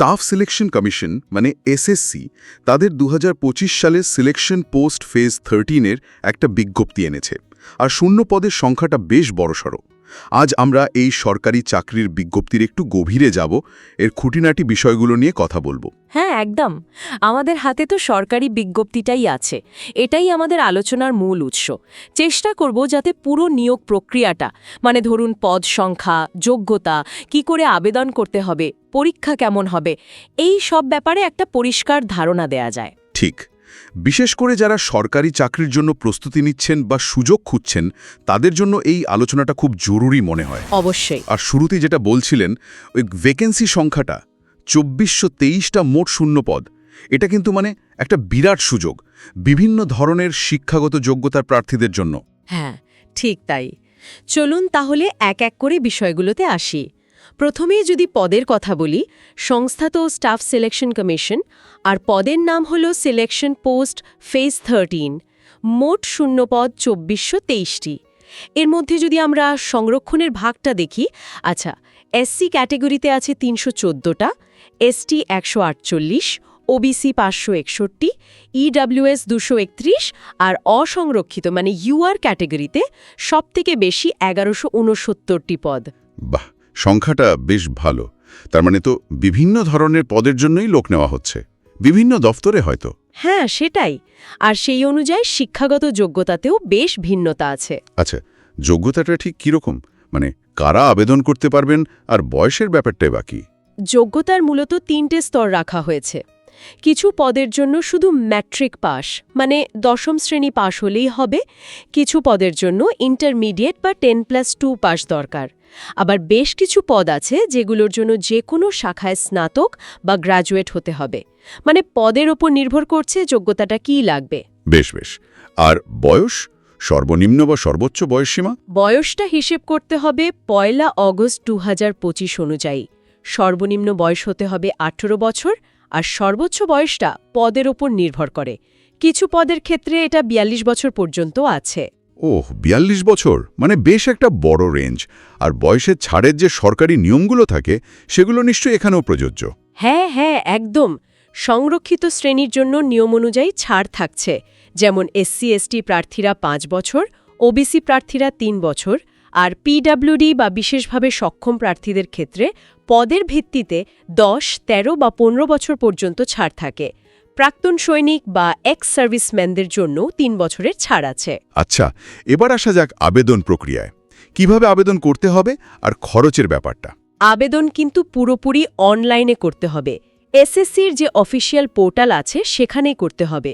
Staff selection commission মানে SSC তাদের 2025 সালের সিলেকশন পোস্ট ফেজ 13-এর একটা বিজ্ঞপ্তি এনেছে আর শূন্য পদের সংখ্যাটা বেশ বড়সড়। আজ আমরা এই সরকারি চাকরির বিজ্ঞপ্তির একটু গভীরে যাব, এর খুঁটিনাটি বিষয়গুলো নিয়ে কথা বলবো। হ্যাঁ, একদম। আমাদের হাতে তো সরকারি বিজ্ঞপ্তিটাই আছে, এটাই আমাদের আলোচনার মূল উৎস। চেষ্টা করব যাতে পুরো নিয়োগ প্রক্রিয়াটা, মানে ধরুন পদ সংখ্যা, যোগ্যতা, কি করে আবেদন করতে হবে, পরীক্ষা কেমন হবে, এই সব ব্যাপারে একটা পরিষ্কার ধারণা দেয়া যায়। ঠিক, বিশেষ করে যারা সরকারি চাকরির জন্য প্রস্তুতি নিচ্ছেন বা সুযোগ খুঁজছেন তাদের জন্য এই আলোচনাটা খুব জরুরি মনে হয়। অবশ্যই। আর শুরুতেই যেটা বলছিলেন, ওই ভ্যাকেন্সি সংখ্যাটা 2423টা মোট শূন্য পদ, এটা কিন্তু মানে একটা বিরাট সুযোগ বিভিন্ন ধরনের শিক্ষাগত যোগ্যতার প্রার্থীদের জন্য। হ্যাঁ, ঠিক তাই। চলুন তাহলে এক এক করে বিষয়গুলোতে আসি। প্রথমেই যদি পদের কথা বলি, সংস্থা তো স্টাফ সিলেকশন কমিশন, আর পদের নাম হলো সিলেকশন পোস্ট ফেজ 13। মোট শূন্যপদ 2423টি। এর মধ্যে যদি আমরা সংরক্ষণের ভাগটা দেখি, আচ্ছা, এসসি ক্যাটেগরিতে আছে 314টা, এসটি 148, ওবিসি 561, ইডব্লিউএস 231, আর অসংরক্ষিত মানে ইউআর ক্যাটেগরিতে সবথেকে বেশি 1169টি পদ। বাহ, সংখ্যাটা বেশ ভালো। তার মানে তো বিভিন্ন ধরনের পদের জন্যই লোক নেওয়া হচ্ছে, বিভিন্ন দফতরে হয়তো। হ্যাঁ, সেটাই। আর সেই অনুযায়ী শিক্ষাগত যোগ্যতাতেও বেশ ভিন্নতা আছে। আচ্ছা, যোগ্যতাটা ঠিক কীরকম, মানে কারা আবেদন করতে পারবেন আর বয়সের ব্যাপারটাই বাকি? যোগ্যতার মূলত 3টে স্তর রাখা হয়েছে। কিছু পদের জন্য শুধু ম্যাট্রিক পাস মানে 10ম শ্রেণী পাশ হলেই হবে, কিছু পদের জন্য ইন্টারমিডিয়েট বা 10+2 পাস দরকার। আবার বেশ কিছু পদ আছে যেগুলোর জন্য যে কোনো শাখায় স্নাতক বা গ্র্যাজুয়েট হতে হবে। মানে পদের ওপর নির্ভর করছে যোগ্যতাটা কী লাগবে। বেশ বেশ। আর বয়স, সর্বনিম্ন বা সর্বোচ্চ বয়সসীমা? বয়সটা হিসেব করতে হবে 1 অগস্ট 2025 অনুযায়ী। সর্বনিম্ন বয়স হতে হবে 18 বছর, আর সর্বোচ্চ বয়সটা পদের ওপর নির্ভর করে। কিছু পদের ক্ষেত্রে এটা 42 বছর পর্যন্ত আছে। ওহ, 42 বছর, মানে বেশ একটা বড় রেঞ্জ। আর বয়সের ছাড়ের যে সরকারি নিয়মগুলো থাকে সেগুলো নিশ্চয়ই এখানেও প্রযোজ্য। হ্যাঁ হ্যাঁ, একদম। সংরক্ষিত শ্রেণীর জন্য নিয়ম অনুযায়ী ছাড় থাকছে, যেমন এসসি এসটি প্রার্থীরা 5 বছর, ওবিসি প্রার্থীরা 3 বছর, আর পিডব্লিউডি বা বিশেষভাবে সক্ষম প্রার্থীদের ক্ষেত্রে পদের ভিত্তিতে 10, 13 বা 15 বছর পর্যন্ত ছাড় থাকে। প্রাক্তন সৈনিক বা এক্স সার্ভিসম্যানদের জন্য 3 বছরের ছাড় আছে। আচ্ছা, এবার আসা যাক আবেদন প্রক্রিয়ায়। কিভাবে আবেদন করতে হবে আর খরচের ব্যাপারটা? আবেদন কিন্তু পুরোপুরি অনলাইনে করতে হবে। এসএসসির যে অফিসিয়াল পোর্টাল আছে সেখানেই করতে হবে।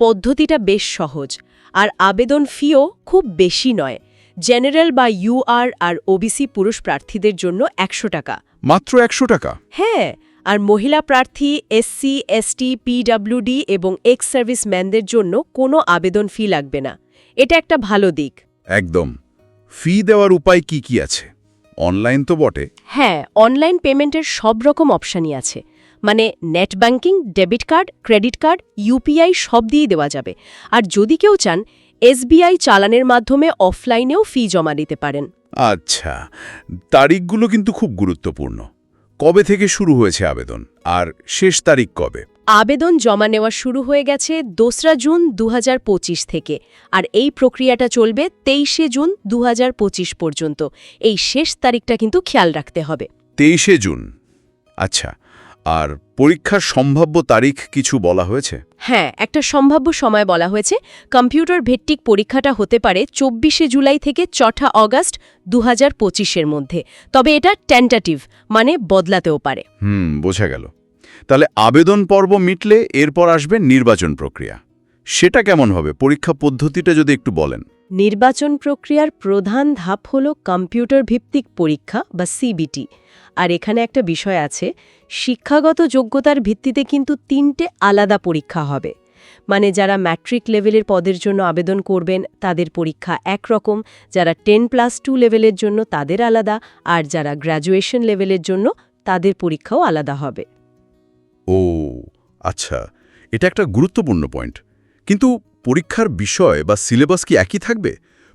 পদ্ধতিটা বেশ সহজ, আর আবেদন ফিও খুব বেশি নয়। জেনারেল বা ইউআর আর ওবিসি পুরুষ প্রার্থীদের জন্য 100 টাকা। মাত্র 100 টাকা? হ্যাঁ, আর মহিলা প্রার্থী, এসসি, এসটি, পিডব্লিউডি এবং এক্স সার্ভিসম্যানদের জন্য কোনো আবেদন ফি লাগবে না। এটা একটা ভালো দিক। একদম। ফি দেওয়ার উপায় কি কি আছে? অনলাইন তো বটে। হ্যাঁ, অনলাইন পেমেন্টের সব রকম অপশানই আছে। মানে net banking, debit card, credit card, UPI সব দিয়েই দেওয়া যাবে। আর যদি কেউ চান, এসবিআই চালানের মাধ্যমে অফলাইনেও ফি জমা দিতে পারেন। আচ্ছা, তারিখগুলো কিন্তু খুব গুরুত্বপূর্ণ। কবে থেকে শুরু হয়েছে আবেদন আর শেষ তারিখ কবে? আবেদন জমা নেওয়া শুরু হয়ে গেছে 2 জুন 2025 থেকে, আর এই প্রক্রিয়াটা চলবে 23 জুন 2025 পর্যন্ত। এই শেষ তারিখটা কিন্তু খেয়াল রাখতে হবে। 23 জুন। আচ্ছা, আর পরীক্ষার সম্ভাব্য তারিখ কিছু বলা হয়েছে? হ্যাঁ, একটা সম্ভাব্য সময় বলা হয়েছে। কম্পিউটার ভিত্তিক পরীক্ষাটা হতে পারে 24 জুলাই থেকে 4 অগস্ট 2025-এর মধ্যে। তবে এটা টেন্টাটিভ, মানে বদলাতেও পারে। বোঝা গেল। তাহলে আবেদন পর্ব মিটলে এরপর আসবে নির্বাচন প্রক্রিয়া। সেটা কেমন হবে? পরীক্ষা পদ্ধতিটা যদি একটু বলেন। নির্বাচন প্রক্রিয়ার প্রধান ধাপ হল কম্পিউটার ভিত্তিক পরীক্ষা বা সিবিটি। আর এখানে একটা বিষয় আছে, শিক্ষাগত যোগ্যতার ভিত্তিতে কিন্তু 3টে আলাদা পরীক্ষা হবে। মানে যারা ম্যাট্রিক লেভেলের পদের জন্য আবেদন করবেন তাদের পরীক্ষা একরকম, যারা 10+2 লেভেলের জন্য তাদের আলাদা, আর যারা গ্র্যাজুয়েশন লেভেলের জন্য তাদের পরীক্ষাও আলাদা হবে। ও আচ্ছা, এটা একটা গুরুত্বপূর্ণ পয়েন্ট। কিন্তু পরীক্ষার বিষয় বা সিলেবাস কি একই থাকবে?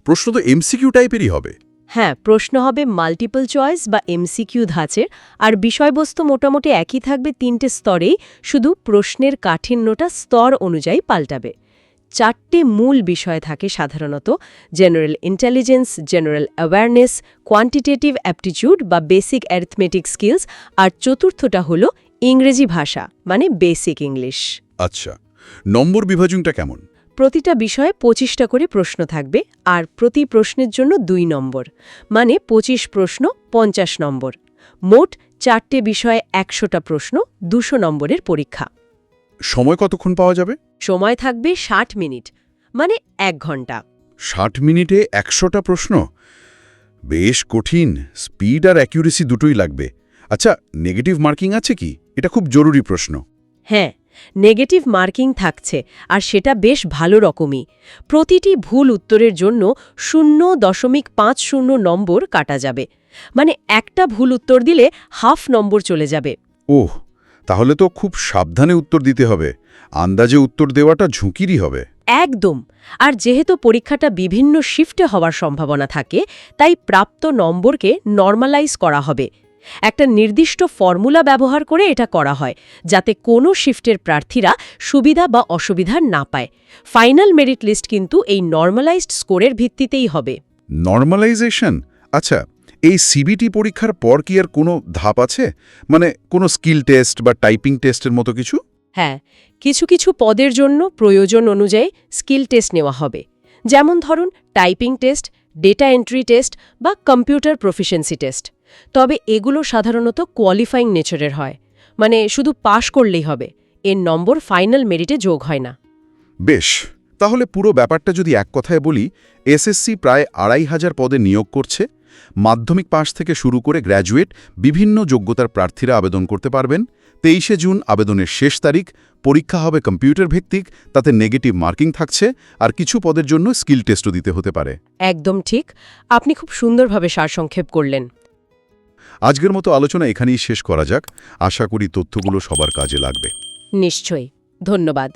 প্রশ্ন তো এমসিকিউ টাইপেরই হবে। হ্যাঁ, প্রশ্ন হবে মাল্টিপল চয়েস বা এমসিকিউ ধাঁচের, আর বিষয়বস্তু মোটামুটি একই থাকবে 3টে স্তরেই, শুধু প্রশ্নের কাঠিন্যটা স্তর অনুযায়ী পাল্টাবে। 4টে মূল বিষয় থাকে সাধারণত: general intelligence, general awareness, quantitative aptitude বা বেসিক অ্যারিথমেটিক স্কিলস, আর চতুর্থটা হলো ইংরেজি ভাষা মানে বেসিক ইংলিশ। আচ্ছা, নম্বর বিভাজনটা কেমন? প্রতিটা বিষয়ে 25টা করে প্রশ্ন থাকবে, আর প্রতি প্রশ্নের জন্য 2 নম্বর, মানে 25 প্রশ্ন 50 নম্বর। মোট 4টে বিষয়ে 100টা প্রশ্ন, 200 নম্বরের পরীক্ষা। সময় কতক্ষণ পাওয়া যাবে? সময় থাকবে 60 মিনিট, মানে 1 ঘন্টা। 60 মিনিটে 100টা প্রশ্ন? বেশ কঠিন। স্পিড আর অ্যাকিউরেসি দুটোই লাগবে। আচ্ছা, নেগেটিভ মার্কিং আছে কি? এটা খুব জরুরি প্রশ্ন। হ্যাঁ, নেগেটিভ মার্কিং থাকছে, আর সেটা বেশ ভালো রকমই। প্রতিটি ভুল উত্তরের জন্য 0.50 নম্বর কাটা যাবে, মানে একটা ভুল উত্তর দিলে হাফ নম্বর চলে যাবে। ওহ, তাহলে তো খুব সাবধানে উত্তর দিতে হবে। আন্দাজে উত্তর দেওয়াটা ঝুঁকিরই হবে। একদম। আর যেহেতু পরীক্ষাটা বিভিন্ন শিফটে হওয়ার সম্ভাবনা থাকে, তাই প্রাপ্ত নম্বরকে নর্মালাইজ করা হবে। একটা নির্দিষ্ট ফর্মুলা ব্যবহার করে এটা করা হয়, যাতে কোনো শিফটের প্রার্থীরা সুবিধা বা অসুবিধা না পায়। ফাইনাল মেরিট লিস্ট কিন্তু এই নর্মালাইজড স্কোরের ভিত্তিতেই হবে। নর্মালাইজেশন? আচ্ছা, এই সিবিটি পরীক্ষার পর কি আর কোনো ধাপ আছে? মানে কোনো স্কিল টেস্ট বা টাইপিং টেস্টের মতো কিছু? হ্যাঁ, কিছু কিছু পদের জন্য প্রয়োজন অনুযায়ী স্কিল টেস্ট নেওয়া হবে। যেমন ধরুন typing test, data entry test বা কম্পিউটার প্রফিসিয়েন্সি টেস্ট। তবে এগুলো সাধারণত কোয়ালিফাইং নেচারের হয়, মানে শুধু পাশ করলেই হবে, এর নম্বর ফাইনাল মেরিটে যোগ হয় না। বেশ, তাহলে পুরো ব্যাপারটা যদি এক কথায় বলি, এসএসসি প্রায় 2,500 পদে নিয়োগ করছে। মাধ্যমিক পাশ থেকে শুরু করে গ্র্যাজুয়েট বিভিন্ন যোগ্যতার প্রার্থীরা আবেদন করতে পারবেন। 23শে জুন আবেদনের শেষ তারিখ। পরীক্ষা হবে কম্পিউটার ভিত্তিক, তাতে নেগেটিভ মার্কিং থাকছে, আর কিছু পদের জন্য স্কিল টেস্টও দিতে হতে পারে। একদম ঠিক। আপনি খুব সুন্দরভাবে সারসংক্ষেপ করলেন। আজকের মতো আলোচনা এখানেই শেষ করা যাক। আশা করি তথ্যগুলো সবার কাজে লাগবে। নিশ্চয়ই। ধন্যবাদ।